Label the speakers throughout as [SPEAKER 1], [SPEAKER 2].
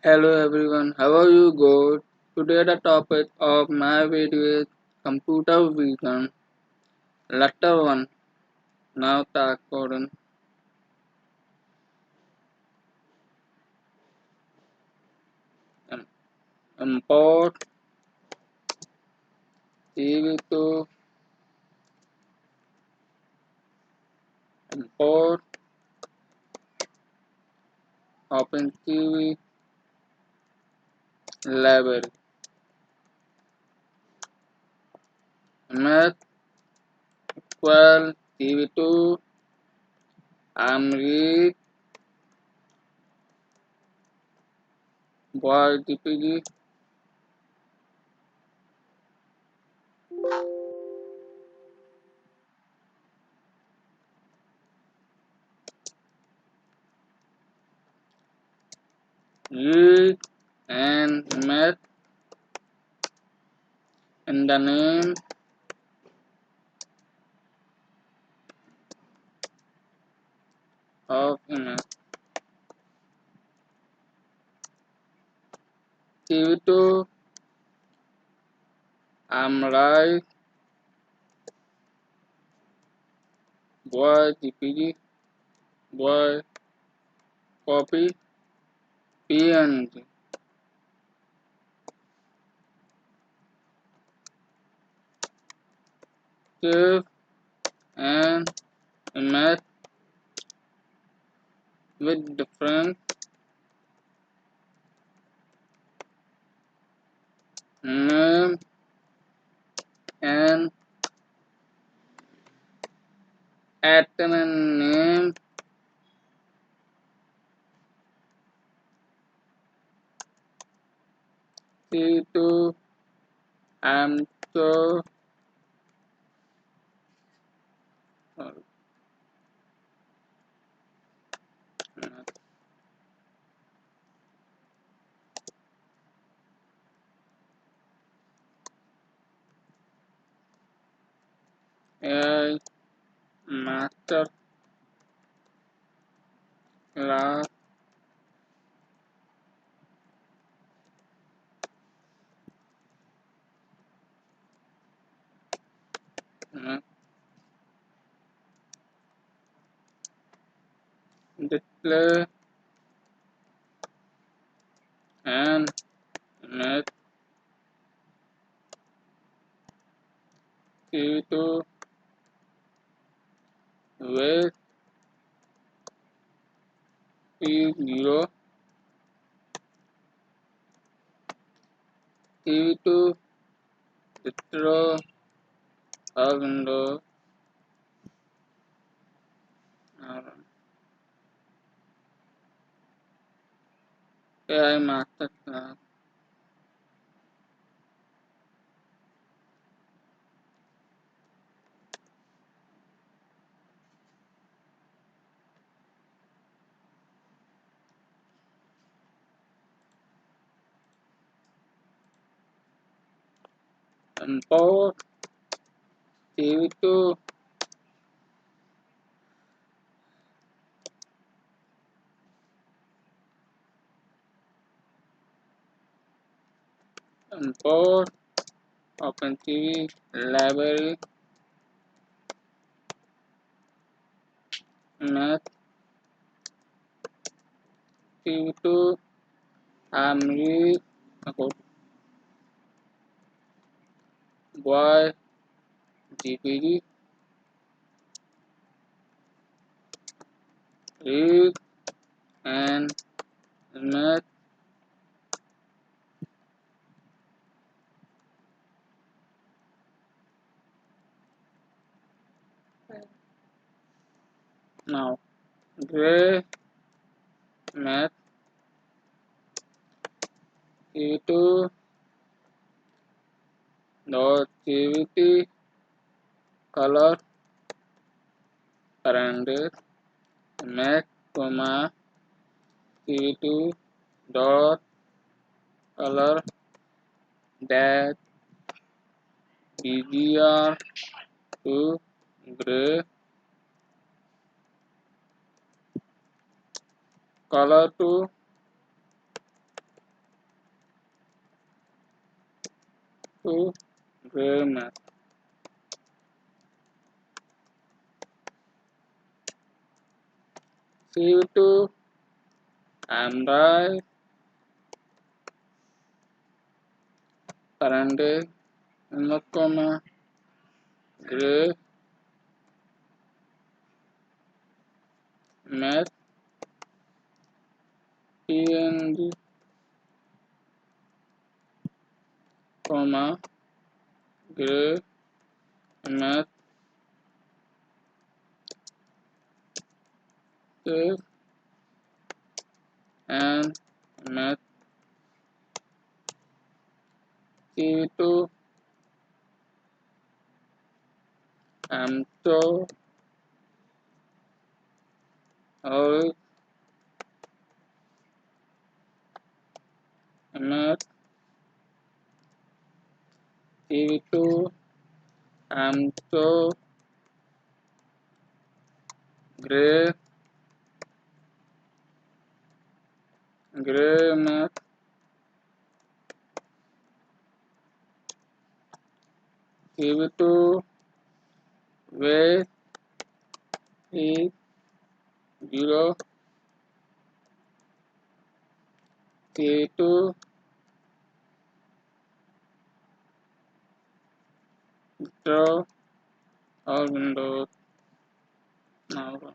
[SPEAKER 1] Hello everyone, how are you good? Today the topic of my video is computer vision. Letter 1. Now start coding. Import TV to import OpenCV library. Math equal TV2 I'm read boy DPG read and math in the name of image. TV2 I'm right boy DPG boy copy PNG. Save and image with different name and alternate name C2 I'm so AI master class display and image C2 with P0 C2 distro a window AI master class import C2 import OpenCV library math C2 I'm read boy GPG read and image now gray math C2 dot CVT color parenthesis math comma C2 dot color dash BGR to gray color to to gray math. CV2 I'm right. Current comma gray math png comma gray math save and math CV2 I'm so all math CV2 I'm so gray math CV2 where is 0 CV2 draw all windows now run.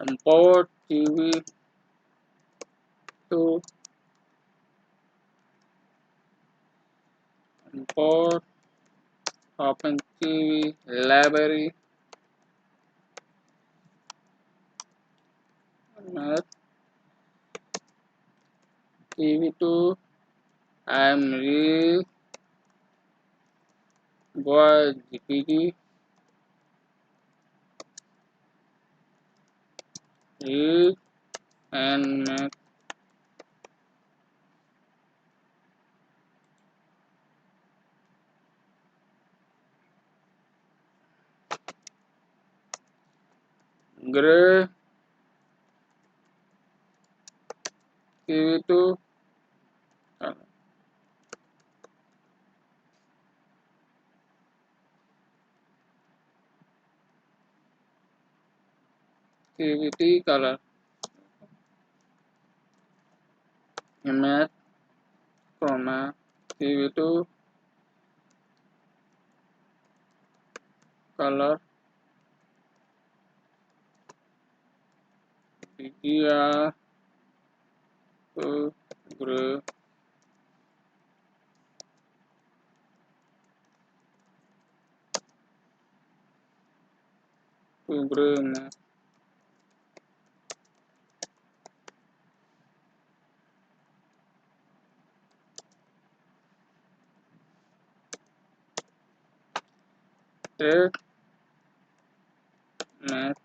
[SPEAKER 1] Import TV to import OpenCV library math TV2 I'm read boy GPG read and math gray TV2 CVT color math chroma CV2 color BGR to gray math text math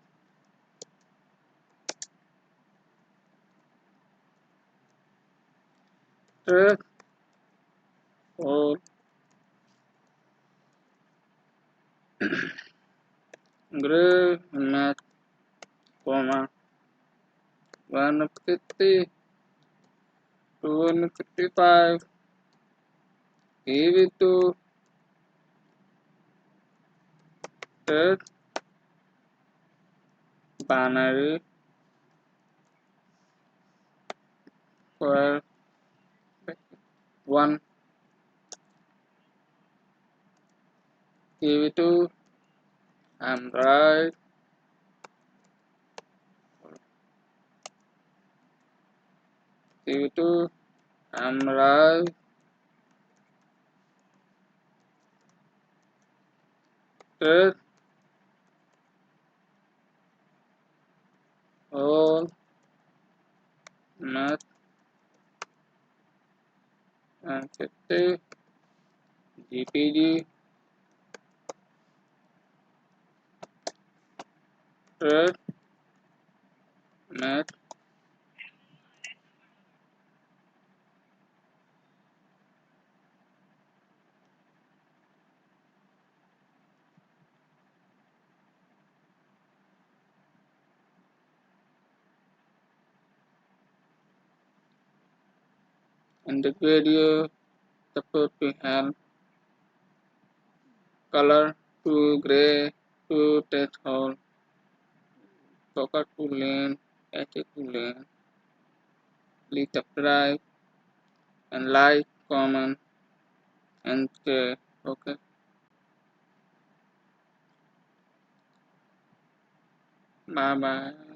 [SPEAKER 1] text or gray math comma 150 to 155 CV2 text binary square 1 CV2 I'm right CV2 I'm right text GPG, thread, net, and the video support we have color to gray to threshold, focus to lane, edge to lane, please subscribe and like, comment and share. Okay, bye bye.